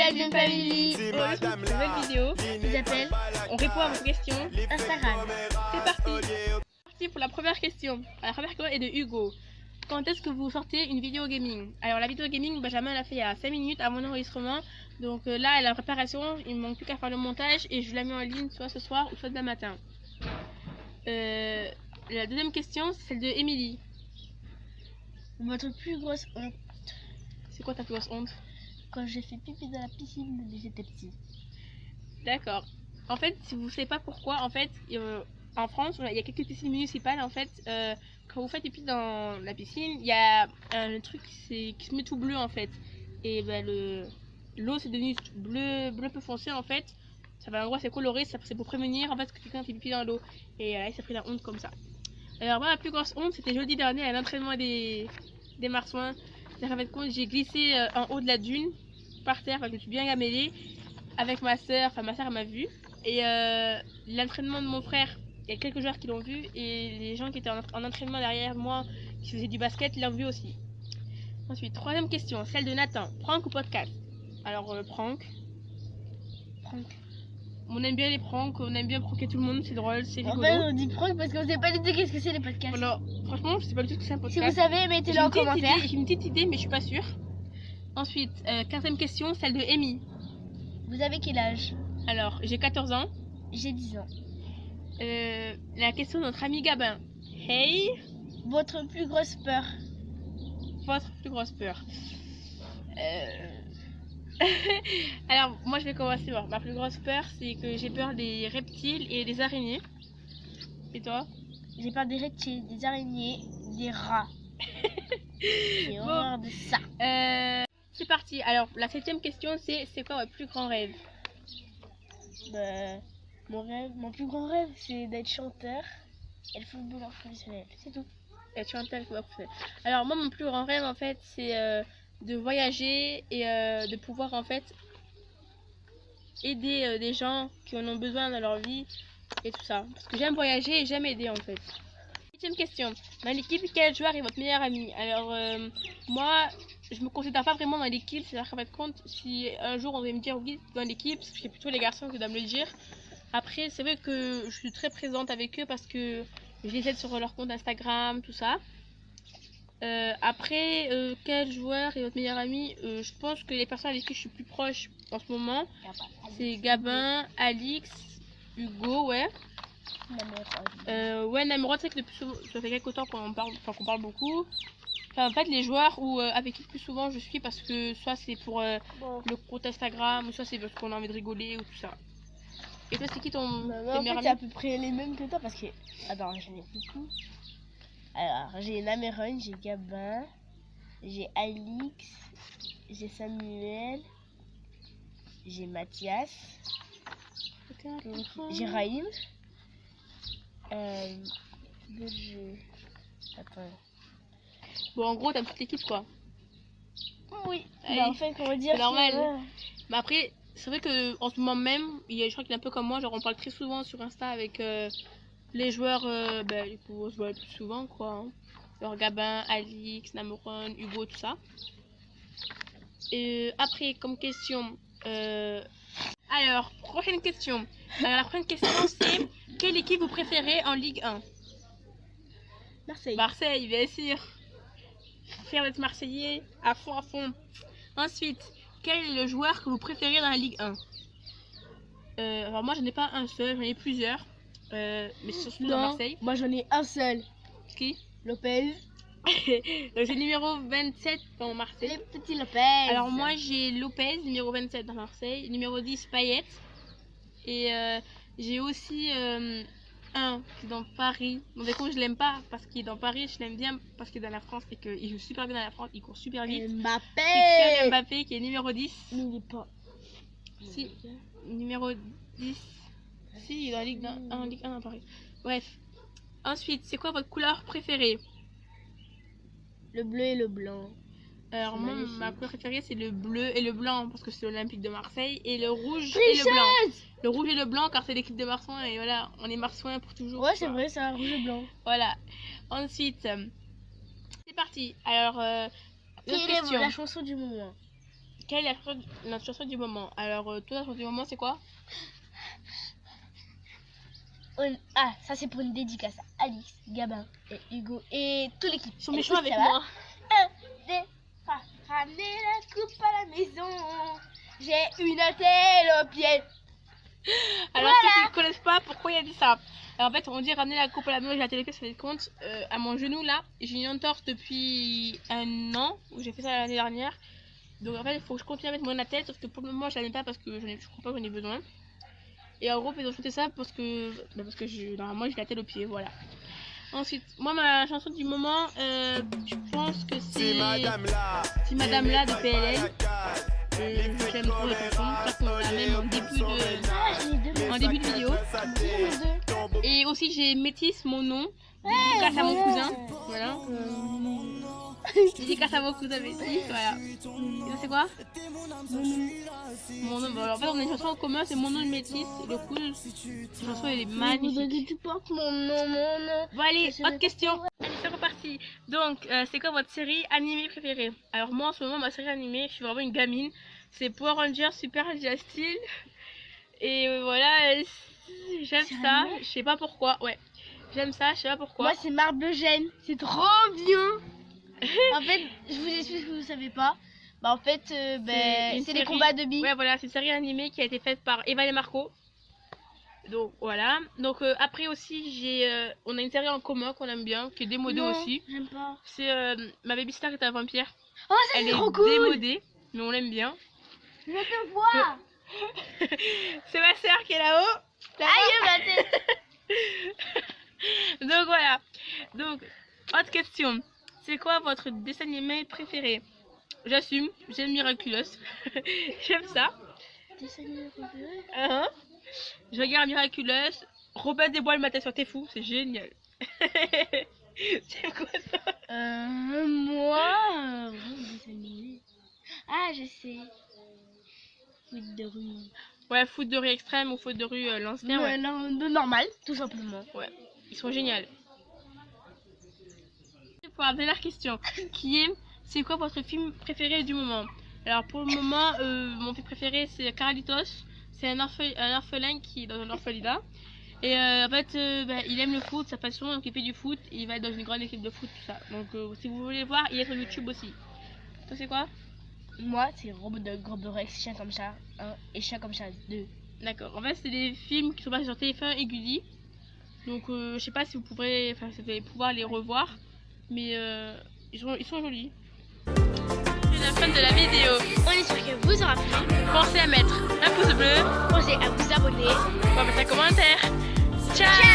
Albion Family. Une nouvelle vidéo qui s'appelle On répond à vos questions Instagram. C'est parti. C'est parti pour la première question. La première question est de Hugo. Quand est-ce que vous sortez une vidéo gaming? Alors la vidéo gaming, Benjamin l'a fait il y a 5 minutes avant l'enregistrement. Donc là, elle est en préparation. Il ne manque plus qu'à faire le montage et je la mets en ligne soit ce soir ou soit demain matin. La deuxième question, c'est celle de Émilie. Votre plus grosse honte? C'est quoi ta plus grosse honte? Quand j'ai fait pipi dans la piscine quand j'étais petit. D'accord. En fait, si vous ne savez pas pourquoi, en fait, en France, il y a quelques piscines municipales. En fait, quand vous faites pipi dans la piscine, il y a un truc qui se met tout bleu en fait. Et ben, l'eau c'est devenu bleu peu foncé en fait. Ça va, en gros, c'est coloré, c'est pour prévenir en fait que quelqu'un fait pipi dans l'eau. Et là, il s'est pris la honte comme ça. Alors, moi, la plus grosse honte, c'était jeudi dernier à l'entraînement des marsouins. J'ai glissé en haut de la dune, par terre, je me suis bien gamellée avec ma soeur, enfin ma soeur m'a vu. Et l'entraînement de mon frère, il y a quelques joueurs qui l'ont vu et les gens qui étaient en entraînement derrière moi, qui faisaient du basket, l'ont vu aussi. Ensuite, troisième question, celle de Nathan. Prank ou podcast? Alors, prank. On aime bien les pranks, on aime bien pranker tout le monde, c'est drôle, c'est rigolo. En fait, on dit prank parce qu'on sait pas du tout qu'est-ce que c'est les podcasts. Alors, franchement, je sais pas du tout ce que c'est un podcast. Si vous savez, mettez-le en commentaire. J'ai une petite idée, mais je suis pas sûre. Ensuite, quatrième question, celle de Amy. Vous avez quel âge? Alors, j'ai 14 ans. J'ai 10 ans. La question de notre ami Gabin. Hey! Votre plus grosse peur? Votre plus grosse peur? Alors, moi je vais commencer. Ma plus grosse peur, c'est que j'ai peur des reptiles et des araignées. Et toi? J'ai peur des reptiles, des araignées, des rats. J'ai horreur de ça. C'est parti. Alors, la septième question, c'est quoi votre plus grand rêve? Mon plus grand rêve, c'est d'être chanteur et le footballeur professionnel. C'est tout. Être chanteur et le footballeur professionnel. Alors, moi, mon plus grand rêve, en fait, c'est de voyager et de pouvoir, en fait, aider des gens qui en ont besoin dans leur vie et tout ça. Parce que j'aime voyager et j'aime aider, en fait. Huitième question. Dans l'équipe, quel joueur est votre meilleur ami? Alors, moi, je me considère pas vraiment dans l'équipe. C'est-à-dire qu'en fait, compte, si un jour on devait me dire oui, dans l'équipe, c'est plutôt les garçons qui doivent me le dire. Après, c'est vrai que je suis très présente avec eux parce que je les aide sur leur compte Instagram, tout ça. Après, quel joueur est votre meilleur ami? Je pense que les personnes avec qui je suis plus proche en ce moment, c'est Gabin, Alix, Hugo, ouais. Namrod, c'est que depuis ça fait quelques temps qu'on parle beaucoup. Enfin, en fait, les joueurs avec qui le plus souvent je suis parce que soit c'est pour le compte Instagram, ou soit c'est parce qu'on a envie de rigoler ou tout ça. Et toi, c'est qui ton meilleur ami? C'est à peu près les mêmes que toi parce que. Attends, j'en ai beaucoup. Alors, j'ai Nameron, j'ai Gabin, j'ai Alix, j'ai Samuel, j'ai Mathias, j'ai Raïm. Attends. Bon, en gros, t'as toute l'équipe quoi. Oui, en fait, comment dire, c'est normal. Mais après, c'est vrai que en ce moment même, je crois qu'il est un peu comme moi, genre on parle très souvent sur Insta avec les joueurs qu'on se voit le plus souvent quoi. Hein. Genre Gabin, Alix, Nameron, Hugo, tout ça. Et après, comme question. Alors, prochaine question. Alors, la prochaine question c'est quelle équipe vous préférez en Ligue 1? Marseille. Marseille, bien sûr. Fier d'être Marseillais, à fond, à fond. Ensuite, quel est le joueur que vous préférez dans la Ligue 1? Alors moi, j'en ai pas un seul, j'en ai plusieurs. Mais surtout dans Marseille. Moi, j'en ai un seul. Qui? Lopez. Donc c'est numéro 27 dans Marseille. Les petits Lopez. Alors moi, j'ai Lopez, numéro 27 dans Marseille. Numéro 10, Payet. Et j'ai aussi un qui est dans Paris. Donc du coup, je l'aime pas parce qu'il est dans Paris. Je l'aime bien parce qu'il est dans la France et qu'il joue super bien dans la France. Il court super vite. Mbappé. C'est Kylian Mbappé qui est numéro 10. Mais il est pas. Si, numéro 10. Si, il est dans la Ligue 1 à Paris. Bref. Ensuite, c'est quoi votre couleur préférée? Le bleu et le blanc. Alors moi, ma couleur préférée c'est le bleu et le blanc parce que c'est l'Olympique de Marseille, et le rouge et le blanc. Le rouge et le blanc car c'est l'équipe de Marsouin et voilà, on est Marsouin pour toujours. Ouais, c'est vrai, c'est un rouge et blanc. Voilà. Ensuite, c'est parti. Alors, quelle est la chanson du moment? quelle est la chanson du moment? Alors, toi, la chanson du moment, c'est quoi? Ah, ça c'est pour une dédicace à Alix, Gabin et Hugo et toute l'équipe. Ils sont Et méchants tous, avec ça va. moi. 1, 2, 3, ramener la coupe à la maison. J'ai une attelle au pied. Alors, ceux qui ne connaissent pas, pourquoi il a dit ça? Alors, en fait, on dit ramener la coupe à la maison, j'ai la télé, ça fait compte. À mon genou, là, j'ai une entorse depuis 1 an, où j'ai fait ça l'année dernière. Donc, en fait, il faut que je continue à mettre mon attelle, sauf que pour le moment, je la mets pas parce que je crois pas que j'en ai besoin. Et en gros, ils ont shooté ça parce que normalement, j'ai la tête au pied, voilà. Ensuite, moi, ma chanson du moment, je pense que c'est Madame là de PLL. J'aime trop la chanson, parce qu'on l'a même en début de vidéo. Et aussi, j'ai Métis, mon nom, dédicace à mon cousin. Voilà. Dédicace à mon cousin Métis, voilà. Et ça, c'est quoi? Mon nom, en fait, on a une chanson en commun, c'est mon nom de Métis. Le coup, cette chanson, elle est magnifique. Tu portes mon nom. Bon, allez, autre question. Allez, c'est reparti. Donc, c'est quoi votre série animée préférée? Alors, moi, en ce moment, ma série animée, je suis vraiment une gamine. C'est Power Rangers Super Ninja Steel. Et voilà, j'aime ça. Je sais pas pourquoi. Ouais, j'aime ça, je sais pas pourquoi. Moi, c'est Marble Gêne. C'est trop bien. En fait, je vous explique ce que vous savez pas. Bah, en fait, c'est les combats de billes. Ouais, voilà, c'est une série animée qui a été faite par Eva et Marco. Donc voilà. Donc après aussi, on a une série en commun qu'on aime bien, qui est démodée aussi. J'aime pas. C'est Ma Baby-Star est un vampire. Oh, ça Elle c'est est trop cool. démodée, mais on l'aime bien. Je te vois. C'est ma sœur qui est là-haut. Aïe, ma tête. Donc voilà. Donc, autre question. C'est quoi votre dessin animé préféré? J'assume, j'aime Miraculous. J'aime ça. Dessin animé préféré? Je regarde Miraculous. Robin des Bois le matin sur T'es fou, c'est génial. C'est quoi ça? Moi, dessin animé. Ah, je sais. Foot de rue. Ouais, foot de rue extrême ou foot de rue l'ancien. Ouais. Non, de normal, tout simplement. Ouais, ils sont géniaux. Pour la dernière question, qui est, c'est quoi votre film préféré du moment? Alors pour le moment, mon film préféré c'est Carlitos. C'est un orphelin qui est dans un orphelinat. Et en fait, il aime le foot, sa passion, donc il fait du foot. Et il va être dans une grande équipe de foot, tout ça. Donc si vous voulez voir, il est sur YouTube aussi. Toi c'est quoi? Moi, c'est Roborex, Chien comme chat 1 et Chien comme chat 2. D'accord. En fait, c'est des films qui sont passés sur TF1 et Gulli. Donc, je sais pas si vous allez pouvoir les revoir. Mais ils sont jolis. C'est la fin de la vidéo. On espère que vous aura plu. Pensez à mettre un pouce bleu. Pensez à vous abonner. Ou à mettre un commentaire. Ciao.